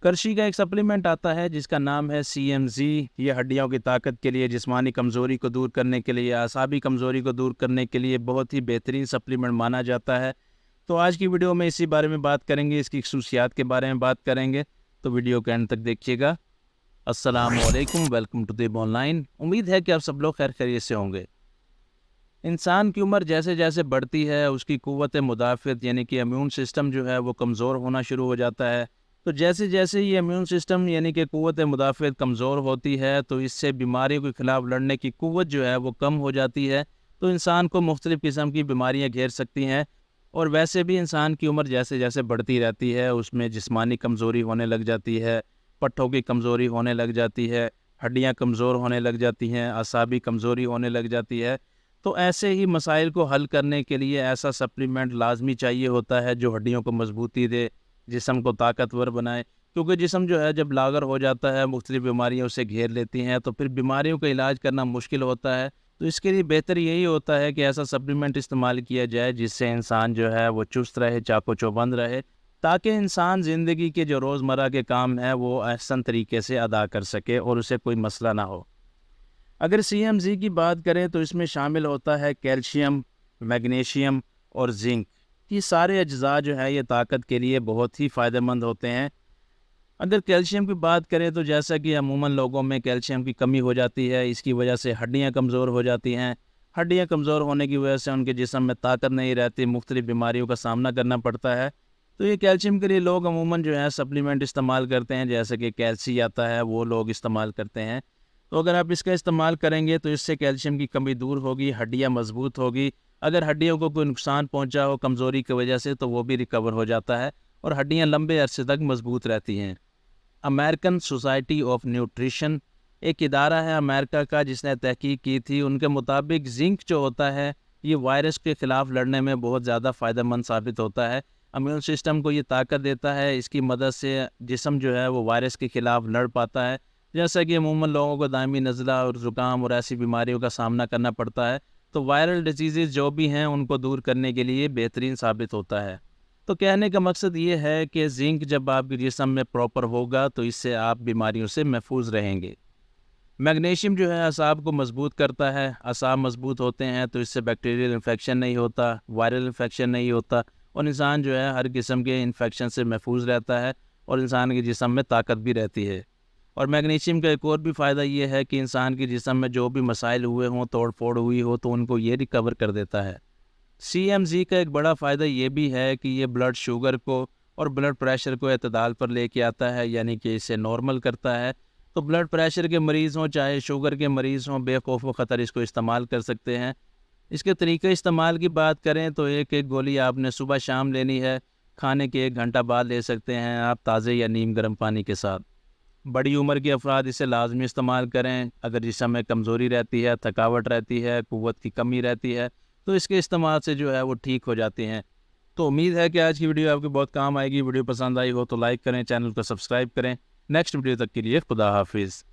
کرشی کا ایک سپلیمنٹ آتا ہے جس کا نام ہے CMZ۔ یہ ہڈیوں کی طاقت کے لیے، جسمانی کمزوری کو دور کرنے کے لیے، اعصابی کمزوری کو دور کرنے کے لیے بہت ہی بہترین سپلیمنٹ مانا جاتا ہے۔ تو آج کی ویڈیو میں اسی بارے میں بات کریں گے، اس کی خصوصیات کے بارے میں بات کریں گے، تو ویڈیو کے اینڈ تک دیکھیے گا۔ السلام علیکم، ویلکم ٹو دیب آن لائن۔ امید ہے کہ آپ سب لوگ خیر خیریت سے ہوں گے۔ انسان کی عمر جیسے جیسے بڑھتی ہے اس کی قوت مدافعت یعنی کہ امیون سسٹم جو ہے وہ کمزور ہونا شروع ہو جاتا ہے۔ تو جیسے جیسے یہ امیون سسٹم یعنی کہ قوت مدافعت کمزور ہوتی ہے تو اس سے بیماریوں کے خلاف لڑنے کی قوت جو ہے وہ کم ہو جاتی ہے، تو انسان کو مختلف قسم کی بیماریاں گھیر سکتی ہیں۔ اور ویسے بھی انسان کی عمر جیسے جیسے بڑھتی رہتی ہے اس میں جسمانی کمزوری ہونے لگ جاتی ہے، پٹھوں کی کمزوری ہونے لگ جاتی ہے، ہڈیاں کمزور ہونے لگ جاتی ہیں، اعصابی کمزوری ہونے لگ جاتی ہے۔ تو ایسے ہی مسائل کو حل کرنے کے لیے ایسا سپلیمنٹ لازمی چاہیے ہوتا ہے جو ہڈیوں کو مضبوطی دے، جسم کو طاقتور بنائے، کیونکہ جسم جو ہے جب لاغر ہو جاتا ہے مختلف بیماریاں اسے گھیر لیتی ہیں تو پھر بیماریوں کا علاج کرنا مشکل ہوتا ہے۔ تو اس کے لیے بہتر یہی ہوتا ہے کہ ایسا سپلیمنٹ استعمال کیا جائے جس سے انسان جو ہے وہ چست رہے، چاق و چوبند رہے، تاکہ انسان زندگی کے جو روزمرہ کے کام ہیں وہ احسن طریقے سے ادا کر سکے اور اسے کوئی مسئلہ نہ ہو۔ اگر CMZ کی بات کریں تو اس میں شامل ہوتا ہے کیلشیم، میگنیشیم اور زنک۔ یہ سارے اجزاء جو ہے یہ طاقت کے لیے بہت ہی فائدہ مند ہوتے ہیں۔ اگر کیلشیم کی بات کریں تو جیسا کہ عموماً لوگوں میں کیلشیم کی کمی ہو جاتی ہے، اس کی وجہ سے ہڈیاں کمزور ہو جاتی ہیں۔ ہڈیاں کمزور ہونے کی وجہ سے ان کے جسم میں طاقت نہیں رہتی، مختلف بیماریوں کا سامنا کرنا پڑتا ہے۔ تو یہ کیلشیم کے لیے لوگ عموماً جو ہے سپلیمنٹ استعمال کرتے ہیں، جیسے کہ کیلسی آتا ہے وہ لوگ استعمال کرتے ہیں۔ تو اگر آپ اس کا استعمال کریں گے تو اس سے کیلشیم کی کمی دور ہوگی، ہڈیاں مضبوط ہوگی۔ اگر ہڈیوں کو کوئی نقصان پہنچا ہو کمزوری کی وجہ سے تو وہ بھی ریکور ہو جاتا ہے اور ہڈیاں لمبے عرصے تک مضبوط رہتی ہیں۔ امریکن سوسائٹی آف نیوٹریشن ایک ادارہ ہے امریکہ کا جس نے تحقیق کی تھی، ان کے مطابق زنک جو ہوتا ہے یہ وائرس کے خلاف لڑنے میں بہت زیادہ فائدہ مند ثابت ہوتا ہے۔ امیون سسٹم کو یہ طاقت دیتا ہے، اس کی مدد سے جسم جو ہے وہ وائرس کے خلاف لڑ پاتا ہے۔ جیسا کہ عموماً لوگوں کو دائمی نزلہ اور زکام اور ایسی بیماریوں کا سامنا کرنا پڑتا ہے، تو وائرل ڈیزیزز جو بھی ہیں ان کو دور کرنے کے لیے بہترین ثابت ہوتا ہے۔ تو کہنے کا مقصد یہ ہے کہ زنک جب آپ کے جسم میں پراپر ہوگا تو اس سے آپ بیماریوں سے محفوظ رہیں گے۔ میگنیشیم جو ہے اعصاب کو مضبوط کرتا ہے، اعصاب مضبوط ہوتے ہیں تو اس سے بیکٹیریل انفیکشن نہیں ہوتا، وائرل انفیکشن نہیں ہوتا، اور انسان جو ہے ہر قسم کے انفیکشن سے محفوظ رہتا ہے اور انسان کے جسم میں طاقت بھی رہتی ہے۔ اور میگنیشیم کا ایک اور بھی فائدہ یہ ہے کہ انسان کے جسم میں جو بھی مسائل ہوئے ہوں، توڑ پھوڑ ہوئی ہو تو ان کو یہ ریکور کر دیتا ہے۔ CMZ کا ایک بڑا فائدہ یہ بھی ہے کہ یہ بلڈ شوگر کو اور بلڈ پریشر کو اعتدال پر لے کے آتا ہے، یعنی کہ اسے نارمل کرتا ہے۔ تو بلڈ پریشر کے مریض ہوں چاہے شوگر کے مریض ہوں، بے خوف و خطر اس کو استعمال کر سکتے ہیں۔ اس کے طریقہ استعمال کی بات کریں تو ایک ایک گولی آپ نے صبح شام لینی ہے، کھانے کے 1 گھنٹہ بعد لے سکتے ہیں آپ تازے یا نیم گرم پانی کے ساتھ۔ بڑی عمر کے افراد اسے لازمی استعمال کریں۔ اگر جسم میں کمزوری رہتی ہے، تھکاوٹ رہتی ہے، قوت کی کمی رہتی ہے تو اس کے استعمال سے جو ہے وہ ٹھیک ہو جاتی ہیں۔ تو امید ہے کہ آج کی ویڈیو آپ کے بہت کام آئے گی۔ ویڈیو پسند آئی ہو تو لائک کریں، چینل کو سبسکرائب کریں۔ نیکسٹ ویڈیو تک کے لیے خدا حافظ۔